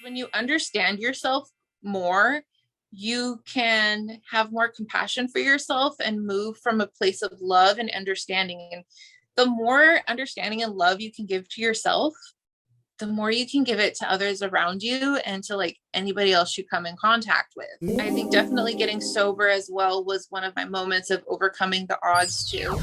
When you understand yourself more, you can have more compassion for yourself and move from a place of love and understanding. And the more understanding and love you can give to yourself, the more you can give it to others around you and to like anybody else you come in contact with. I think definitely getting sober as well was one of my moments of overcoming the odds too.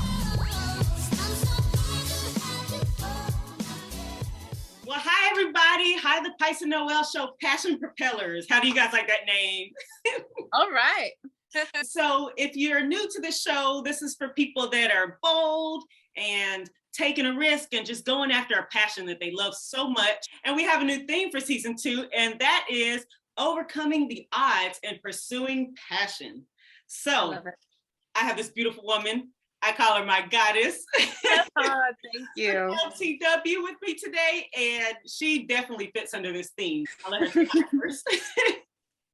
Well, hi, everybody. Hi, the Pysa Noel Show, Passion Propellers. How do you guys like that name? All right. So if you're new to the show, this is for people that are bold and taking a risk and just going after a passion that they love so much. And we have a new theme for season 2, and that is overcoming the odds and pursuing passion. So I have this beautiful woman. I call her my goddess. Thank you. TW with me today, and she definitely fits under this theme. I'll let her talk first.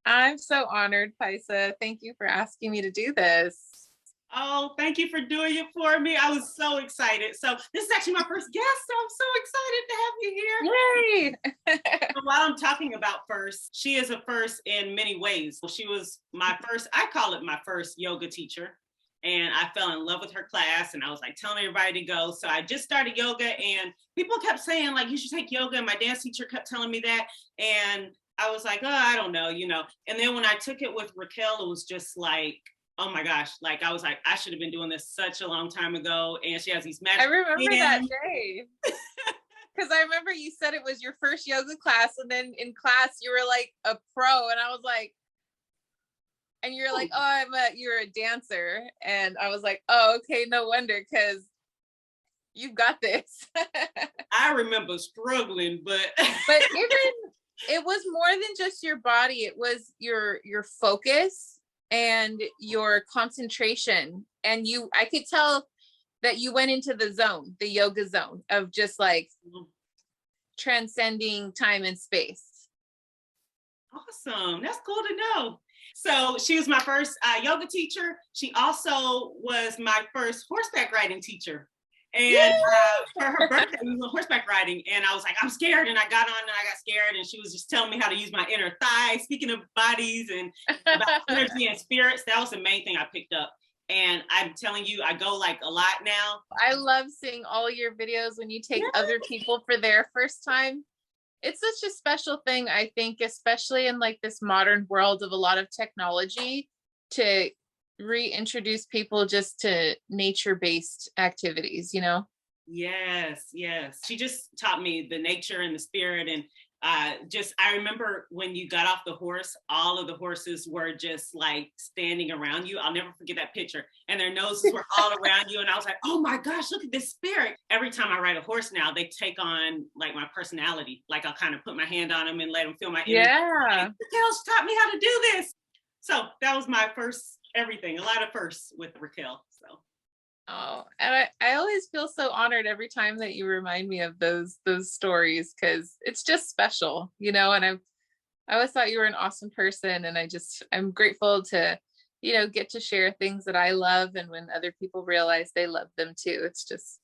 I'm so honored, Pysa. Thank you for asking me to do this. Oh, thank you for doing it for me. I was so excited. So this is actually my first guest, so I'm so excited to have you here. Yay! So while I'm talking about first, she is a first in many ways. She was my first, I call it my first yoga teacher. And I fell in love with her class, and I was like telling everybody to go. So I just started yoga, and people kept saying like, you should take yoga. And my dance teacher kept telling me that. And I was like, oh, I don't know, you know. And then when I took it with Racquel, it was just like, oh my gosh, like I was like, I should have been doing this such a long time ago. And she has these magic. I remember that day. Because I remember you said it was your first yoga class, and then in class you were like a pro, and I was like, and you're like, oh, you're a dancer. And I was like, oh, okay, no wonder, because you've got this. I remember struggling, but even it was more than just your body. It was your focus and your concentration. And I could tell that you went into the zone, the yoga zone of just like transcending time and space. Awesome. That's cool to know. So she was my first yoga teacher. She also was my first horseback riding teacher. And for her birthday, we went horseback riding. And I was like, I'm scared. And I got on and I got scared. And she was just telling me how to use my inner thigh. Speaking of bodies and about energy and spirits, that was the main thing I picked up. And I'm telling you, I go like a lot now. I love seeing all your videos when you take other people for their first time. It's such a special thing, I think, especially in like this modern world of a lot of technology, to reintroduce people just to nature-based activities, you know? Yes, yes. She just taught me the nature and the spirit. And I remember when you got off the horse, all of the horses were just like standing around you. I'll never forget that picture. And their noses were all around you. And I was like, oh my gosh, look at this spirit. Every time I ride a horse now, they take on like my personality. Like I'll kind of put my hand on them and let them feel my energy. Yeah. Like, Racquel taught me how to do this. So that was my first everything, a lot of firsts with Racquel. So. Oh, and I always feel so honored every time that you remind me of those stories, because it's just special, you know. And I always thought you were an awesome person, and I'm grateful to, you know, get to share things that I love, and when other people realize they love them too, it's just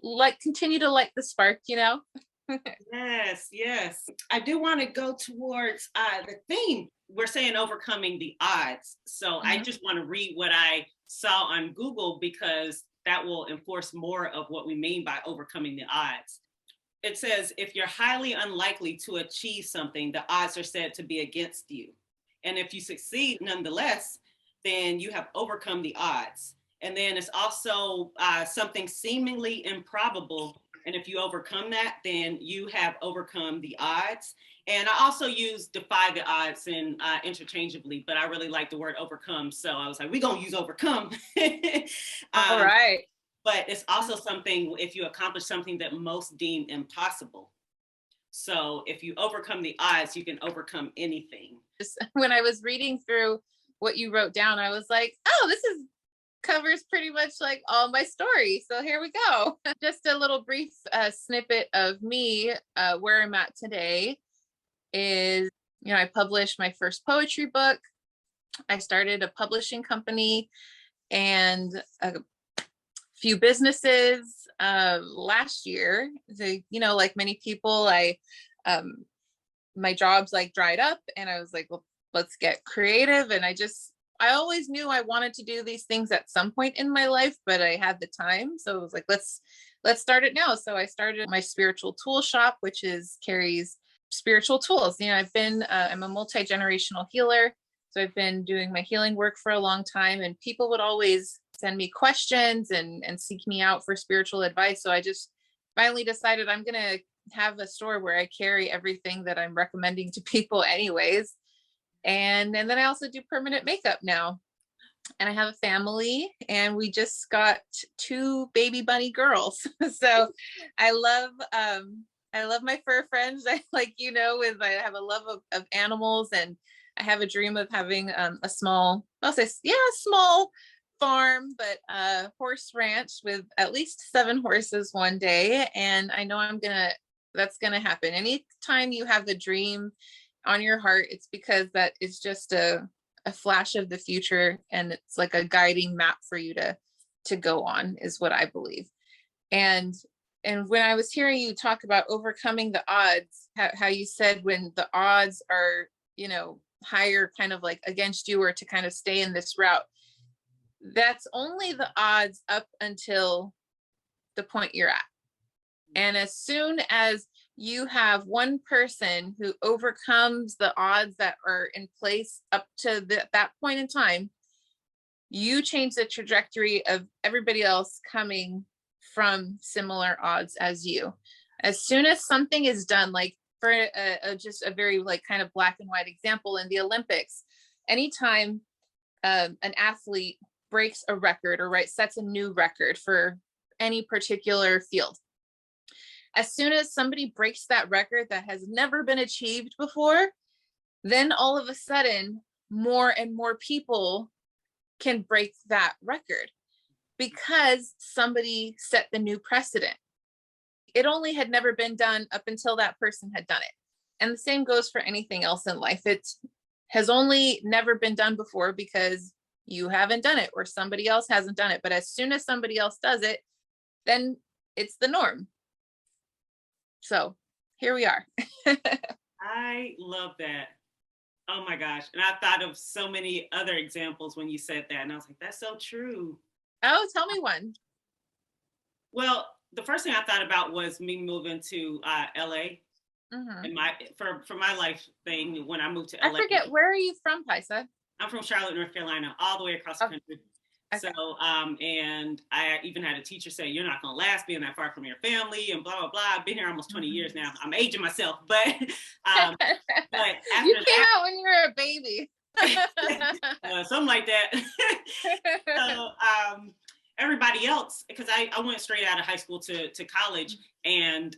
like continue to light the spark, you know. Yes, yes. I do want to go towards the theme. We're saying overcoming the odds. So I just want to read what I saw on Google, because that will enforce more of what we mean by overcoming the odds. It says, if you're highly unlikely to achieve something, the odds are said to be against you. And if you succeed nonetheless, then you have overcome the odds. And then it's also something seemingly improbable. And if you overcome that, then you have overcome the odds. And I also use defy the odds and interchangeably, but I really like the word overcome. So I was like, we're going to use overcome. All right. But it's also something, if you accomplish something that most deem impossible. So if you overcome the odds, you can overcome anything. When I was reading through what you wrote down, I was like, oh, this covers pretty much like all my story. So here we go. Just a little brief snippet of me, where I'm at today is, you know, I published my first poetry book. I started a publishing company and a few businesses last year. You know, like many people, I my jobs like dried up, and I was like, well, let's get creative. And I always knew I wanted to do these things at some point in my life, but I had the time. So it was like, let's start it now. So I started my spiritual tool shop, which carries spiritual tools. I'm a multi-generational healer. So I've been doing my healing work for a long time, and people would always send me questions and seek me out for spiritual advice. So I just finally decided I'm going to have a store where I carry everything that I'm recommending to people anyways. And then I also do permanent makeup now. And I have a family, and we just got 2 baby bunny girls. So I love my fur friends. I I have a love of animals, and I have a dream of having a small, small farm, but a horse ranch with at least 7 horses one day. And I know that's gonna happen. Anytime you have a dream on your heart, it's because that is just a flash of the future, and it's like a guiding map for you to go on, is what I believe. And when I was hearing you talk about overcoming the odds, how you said when the odds are, higher, kind of like against you, or to kind of stay in this route, that's only the odds up until the point you're at. And as soon as you have one person who overcomes the odds that are in place up to that point in time, you change the trajectory of everybody else coming from similar odds as you. As soon as something is done, like for just a very like kind of black and white example, in the Olympics, anytime an athlete breaks a record, or sets a new record for any particular field, as soon as somebody breaks that record that has never been achieved before, then all of a sudden, more and more people can break that record because somebody set the new precedent. It only had never been done up until that person had done it. And the same goes for anything else in life. It has only never been done before because you haven't done it, or somebody else hasn't done it. But as soon as somebody else does it, then it's the norm. So here we are. I love that. Oh my gosh. And I thought of so many other examples when you said that. And I was like, that's so true. Oh, tell me one. Well, the first thing I thought about was me moving to LA. Mm-hmm. And for my life thing, when I moved to LA. I forget, where are you from, Pysa? I'm from Charlotte, North Carolina, all the way across the country. Okay. So, and I even had a teacher say, you're not going to last being that far from your family, and blah, blah, blah. I've been here almost 20 years now. I'm aging myself, but after you came out when you were a baby. Something like that. So, everybody else, because I went straight out of high school to college, and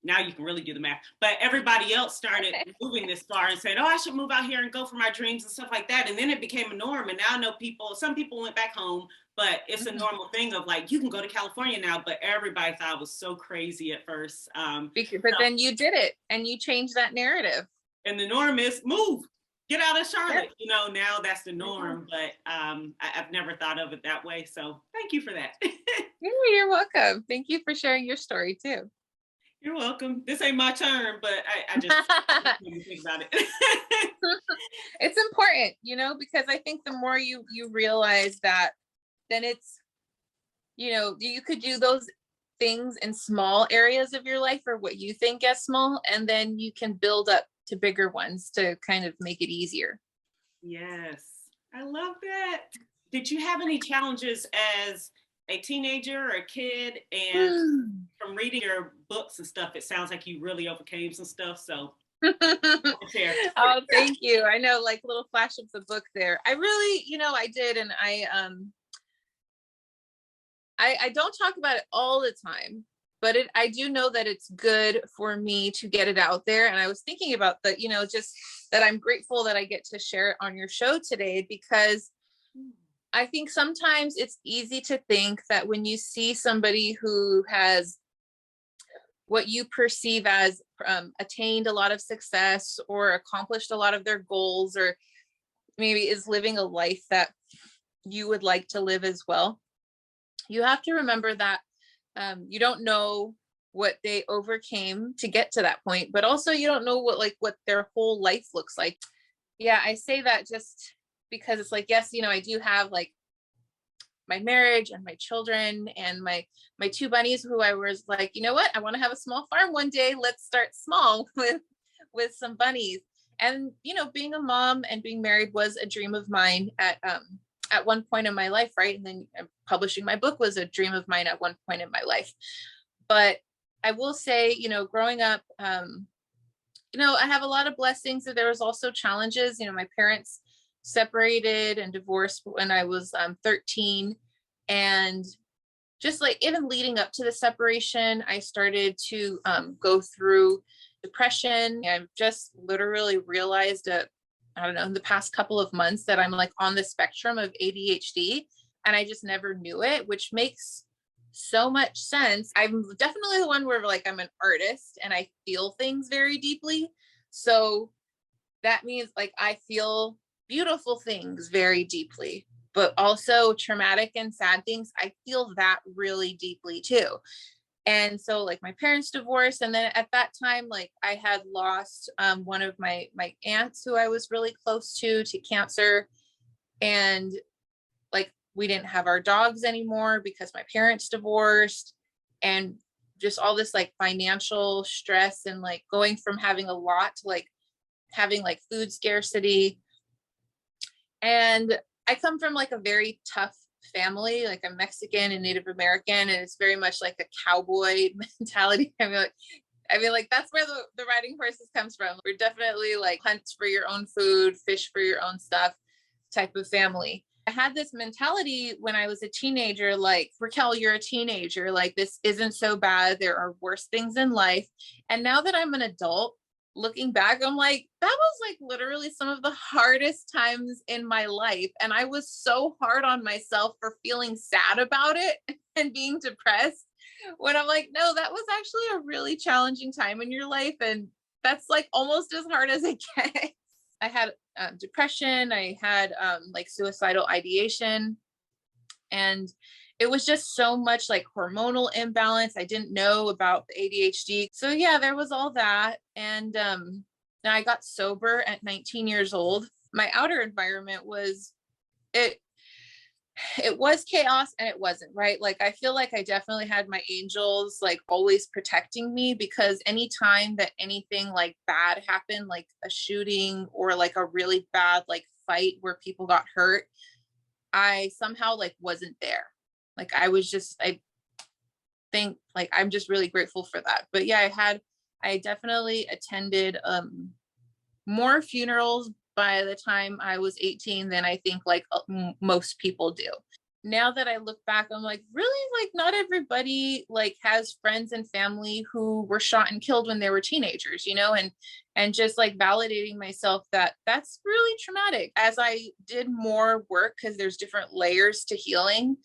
now you can really do the math. But everybody else started moving this far and said, oh, I should move out here and go for my dreams and stuff like that. And then it became a norm. And now I know some people went back home, but it's a normal thing of like, you can go to California now, but everybody thought it was so crazy at first. But then you did it, and you changed that narrative. And the norm is move, get out of Charlotte. Yeah. Now that's the norm, but I've never thought of it that way. So thank you for that. You're welcome. Thank you for sharing your story too. You're welcome. This ain't my turn, but I just think about it. It's important, because I think the more you realize that, then it's, you could do those things in small areas of your life, or what you think as small, and then you can build up to bigger ones to kind of make it easier. Yes, I love that. Did you have any challenges as a teenager or a kid? And from reading your books and stuff, it sounds like you really overcame some stuff. So oh, thank you. I know, like little flashes of book there. I really, I did. And I don't talk about it all the time, but I do know that it's good for me to get it out there. And I was thinking about that, just that I'm grateful that I get to share it on your show today, because I think sometimes it's easy to think that when you see somebody who has what you perceive as attained a lot of success, or accomplished a lot of their goals, or maybe is living a life that you would like to live as well, you have to remember that you don't know what they overcame to get to that point, but also you don't know what their whole life looks like. Yeah, I say that just because it's like, yes, I do have like my marriage and my children and my two bunnies who I was like, you know what, I want to have a small farm one day. Let's start small with some bunnies. And being a mom and being married was a dream of mine at one point in my life, right? And then publishing my book was a dream of mine at one point in my life. But I will say, growing up, I have a lot of blessings. There was also challenges. My parents separated and divorced when I was 13. And just like even leading up to the separation, I started to go through depression. I've just literally realized that, I don't know, in the past couple of months that I'm like on the spectrum of ADHD, and I just never knew it, which makes so much sense. I'm definitely the one where like I'm an artist and I feel things very deeply. So that means like I feel beautiful things very deeply, but also traumatic and sad things, I feel that really deeply too. And so like my parents divorced, and then at that time, like I had lost one of my aunts who I was really close to cancer. And like we didn't have our dogs anymore because my parents divorced, and just all this like financial stress and like going from having a lot to like having like food scarcity. And I come from like a very tough family, like I'm Mexican and Native American, and it's very much like a cowboy mentality. I mean, like that's where the riding horses comes from. We're definitely like hunt for your own food, fish for your own stuff type of family. I had this mentality when I was a teenager, like, Racquel, you're a teenager, like this isn't so bad. There are worse things in life. And now that I'm an adult, looking back, I'm like, that was like literally some of the hardest times in my life. And I was so hard on myself for feeling sad about it and being depressed, when I'm like, no, that was actually a really challenging time in your life. And that's like almost as hard as it gets. I had depression. I had like suicidal ideation. And it was just so much like hormonal imbalance. I didn't know about the ADHD. So yeah, there was all that. And now I got sober at 19 years old. My outer environment was, it was chaos and it wasn't, right? Like I feel like I definitely had my angels like always protecting me, because anytime that anything like bad happened, like a shooting or like a really bad like fight where people got hurt, I somehow like wasn't there. Like I think like I'm just really grateful for that. But yeah, I definitely attended more funerals by the time I was 18 than I think like most people do. Now that I look back, I'm like, really, like not everybody like has friends and family who were shot and killed when they were teenagers, and just like validating myself that that's really traumatic. As I did more work, because there's different layers to healing,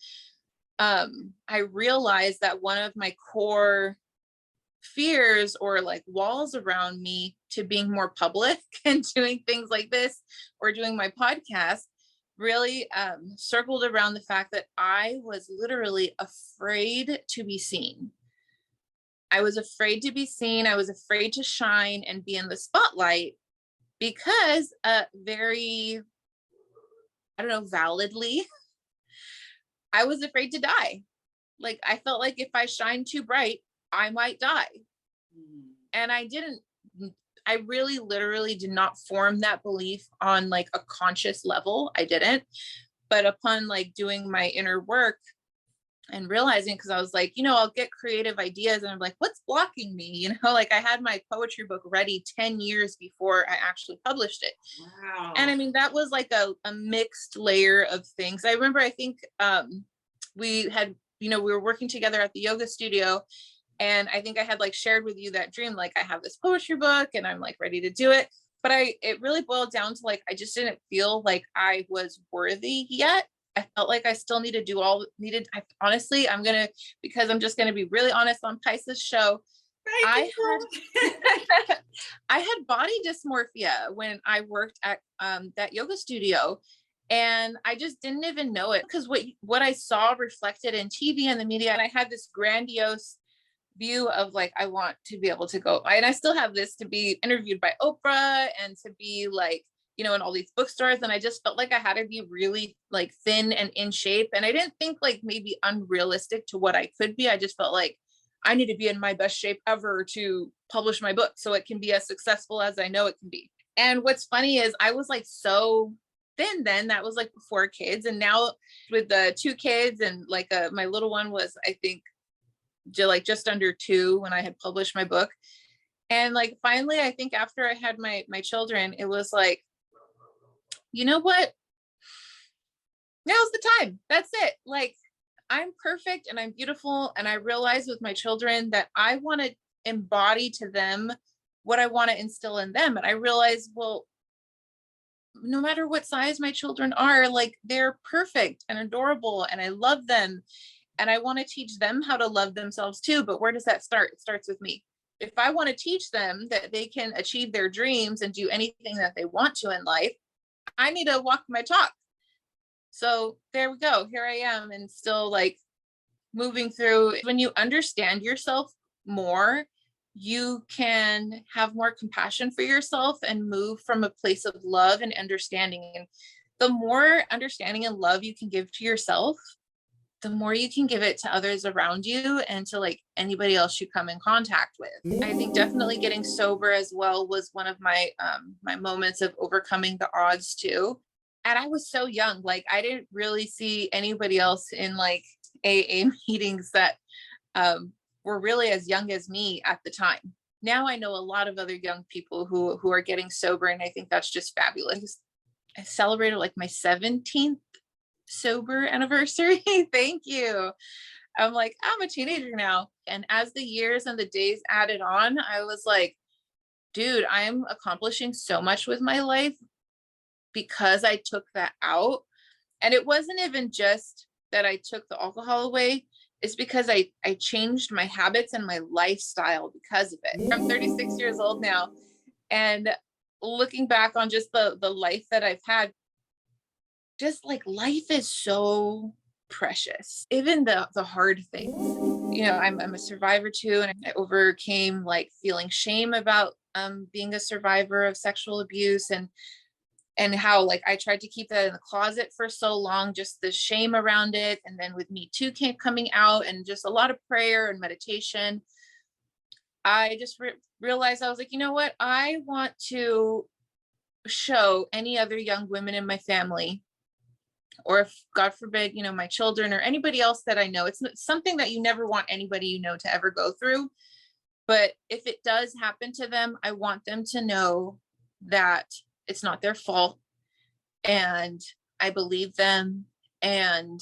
I realized that one of my core fears or like walls around me to being more public and doing things like this or doing my podcast really circled around the fact that I was literally afraid to be seen. I was afraid to be seen. I was afraid to shine and be in the spotlight because very, I don't know, validly, I was afraid to die. Like I felt like if I shine too bright, I might die. And I really literally did not form that belief on like a conscious level. I didn't. But upon like doing my inner work and realizing, because I was like, I'll get creative ideas and I'm like, what's blocking me? Like I had my poetry book ready 10 years before I actually published it. Wow. And I mean, that was like a mixed layer of things. I remember, I think we had, we were working together at the yoga studio. And I think I had like shared with you that dream, like I have this poetry book and I'm like ready to do it. But it really boiled down to like, I just didn't feel like I was worthy yet. I felt like I still need to do honestly, because I'm just going to be really honest on Pysa's show. I had body dysmorphia when I worked at that yoga studio. And I just didn't even know it, because what I saw reflected in TV and the media, and I had this grandiose view of like, I want to be able to go, and I still have this, to be interviewed by Oprah and to be like, you know, in all these bookstores. And I just felt like I had to be really like thin and in shape. And I didn't think like maybe unrealistic to what I could be. I just felt like I need to be in my best shape ever to publish my book so it can be as successful as I know it can be. And what's funny is I was like so thin then. That was like before kids. And now with the 2 kids and like my little one was, I think, like just under 2 when I had published my book. And like finally, I think after I had my children, it was like, you know what? Now's the time. That's it. Like, I'm perfect and I'm beautiful. And I realized with my children that I want to embody to them what I want to instill in them. And I realized, well, no matter what size my children are, like they're perfect and adorable and I love them. And I want to teach them how to love themselves too. But where does that start? It starts with me. If I want to teach them that they can achieve their dreams and do anything that they want to in life, I need to walk my talk. So there we go. Here I am, and still like moving through. When you understand yourself more, you can have more compassion for yourself and move from a place of love and understanding. And the more understanding and love you can give to yourself, the more you can give it to others around you and to like anybody else you come in contact with. I think definitely getting sober as well was one of my my moments of overcoming the odds too. And I was so young, like I didn't really see anybody else in like AA meetings that were really as young as me at the time. Now I know a lot of other young people who are getting sober, and I think that's just fabulous. I celebrated like my 17th sober anniversary. Thank you. I'm like, I'm a teenager now. And as the years and the days added on, I was like, dude, I'm accomplishing so much with my life because I took that out. And it wasn't even just that I took the alcohol away. It's because I changed my habits and my lifestyle because of it. I'm 36 years old now. And looking back on just the life that I've had, just like life is so precious, even the hard things. You know, I'm a survivor too, and I overcame like feeling shame about being a survivor of sexual abuse, and how like I tried to keep that in the closet for so long, just the shame around it. And then with Me Too came coming out, and just a lot of prayer and meditation, I just realized, I was like, you know what, I want to show any other young women in my family, or if God forbid, you know, my children or anybody else that I know, it's something that you never want anybody you know to ever go through. But if it does happen to them, I want them to know that it's not their fault. And I believe them, and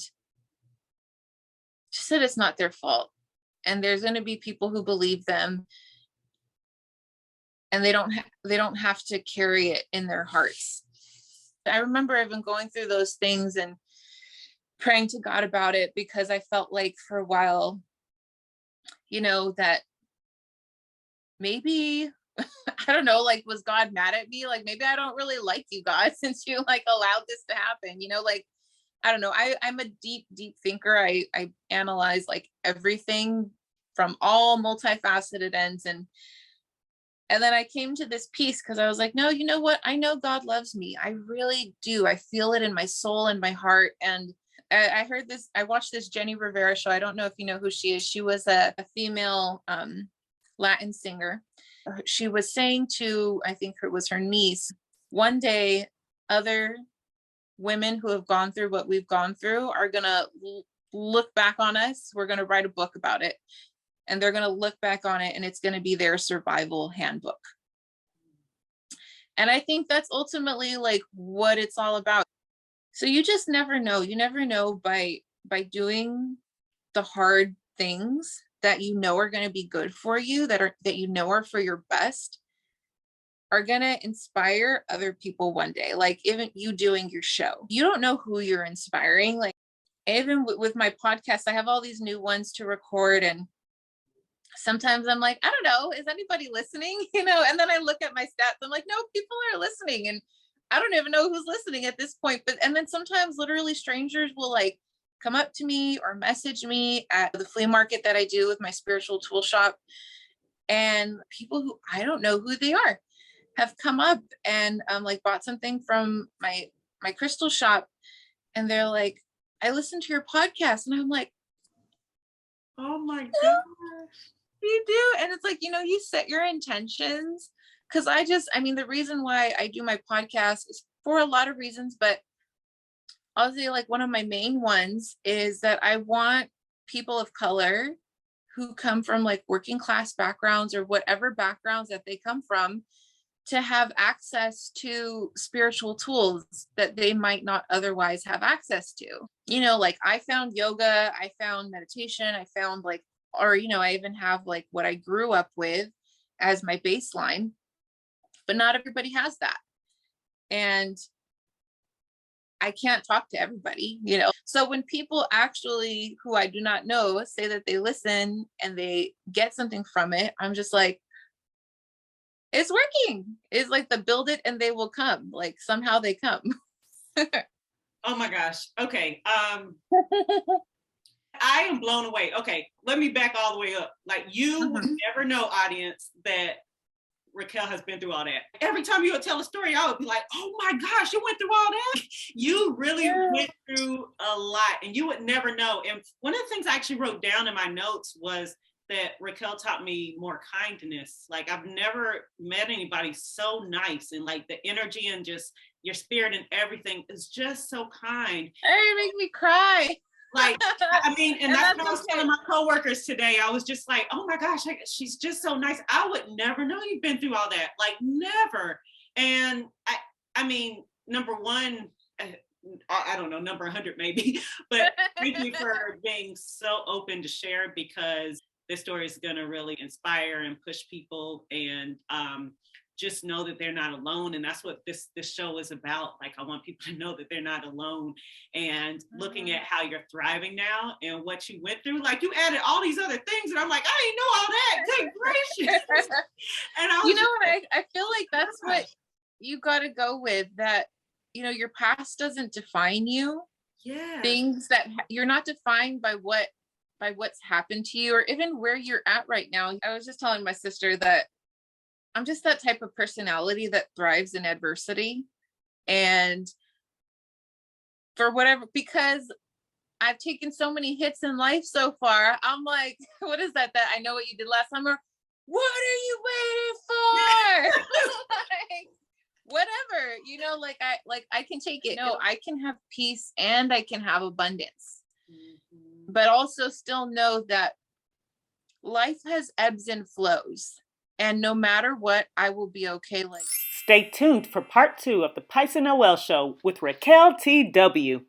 just that it's not their fault. And there's going to be people who believe them, and they don't have to carry it in their hearts. I remember I've been going through those things and praying to God about it, because I felt like for a while, you know, that maybe, I don't know, like, was God mad at me? Like, maybe I don't really like you, God, since you like allowed this to happen, you know, like, I don't know. I'm a deep, deep thinker. I analyze like everything from all multifaceted ends. And then I came to this peace because I was like, no, you know what? I know God loves me. I really do. I feel it in my soul and my heart. And I heard this, I watched this Jenny Rivera show. I don't know if you know who she is. She was a female Latin singer. She was saying to, I think it was her niece, one day, other women who have gone through what we've gone through are going to look back on us. We're going to write a book about it. And they're going to look back on it, and it's going to be their survival handbook. And I think that's ultimately like what it's all about. So you just never know. You never know by doing the hard things that you know are going to be good for you, that you know are for your best, are going to inspire other people one day. Like even you doing your show, you don't know who you're inspiring. Like even with my podcast, I have all these new ones to record, and sometimes I'm like, I don't know, is anybody listening? You know, and then I look at my stats, I'm like, no, people are listening, and I don't even know who's listening at this point. But and then sometimes literally strangers will like come up to me or message me at the flea market that I do with my spiritual tool shop. And people who I don't know who they are have come up and like bought something from my crystal shop, and they're like, I listened to your podcast. And I'm like, oh my gosh, you do. And it's like, you set your intentions. Because I mean, the reason why I do my podcast is for a lot of reasons, but I'll say like one of my main ones is that I want people of color who come from like working class backgrounds or whatever backgrounds that they come from to have access to spiritual tools that they might not otherwise have access to. Like I found yoga, I found meditation, I found like, or, I even have like what I grew up with as my baseline, but not everybody has that. And I can't talk to everybody, So when people actually who I do not know say that they listen and they get something from it, I'm just like, it's working. It's like the build it and they will come. Like somehow they come. oh my gosh. Okay. I am blown away. Okay, let me back all the way up. Like you would never know, audience, that Racquel has been through all that. Every time you would tell a story, I would be like, oh my gosh, you went through all that? You really went through a lot, and you would never know. And one of the things I actually wrote down in my notes was that Racquel taught me more kindness. Like I've never met anybody so nice, and like the energy and just your spirit and everything is just so kind. You make me cry. Like, I mean, and that's what I was telling my coworkers today. I was just like, oh my gosh, she's just so nice. I would never know you've been through all that, like never. And I mean, number one, I don't know, number 100 maybe, but thank you for being so open to share, because this story is going to really inspire and push people, and just know that they're not alone. And that's what this show is about. Like, I want people to know that they're not alone, and looking at how you're thriving now and what you went through. Like, you added all these other things, and I'm like, I didn't know all that. Good gracious. And I was I feel like that's what you got to go with, that, your past doesn't define you. Yeah. Things that you're not defined by what's happened to you, or even where you're at right now. I was just telling my sister that I'm just that type of personality that thrives in adversity. And for whatever, because I've taken so many hits in life so far, I'm like, what is that I know what you did last summer? What are you waiting for? Like, whatever, like I can take it. No, I can have peace and I can have abundance, but also still know that life has ebbs and flows. And no matter what, I will be okay. Stay tuned for part 2 of the Pysa Noel Show with Racquel TW.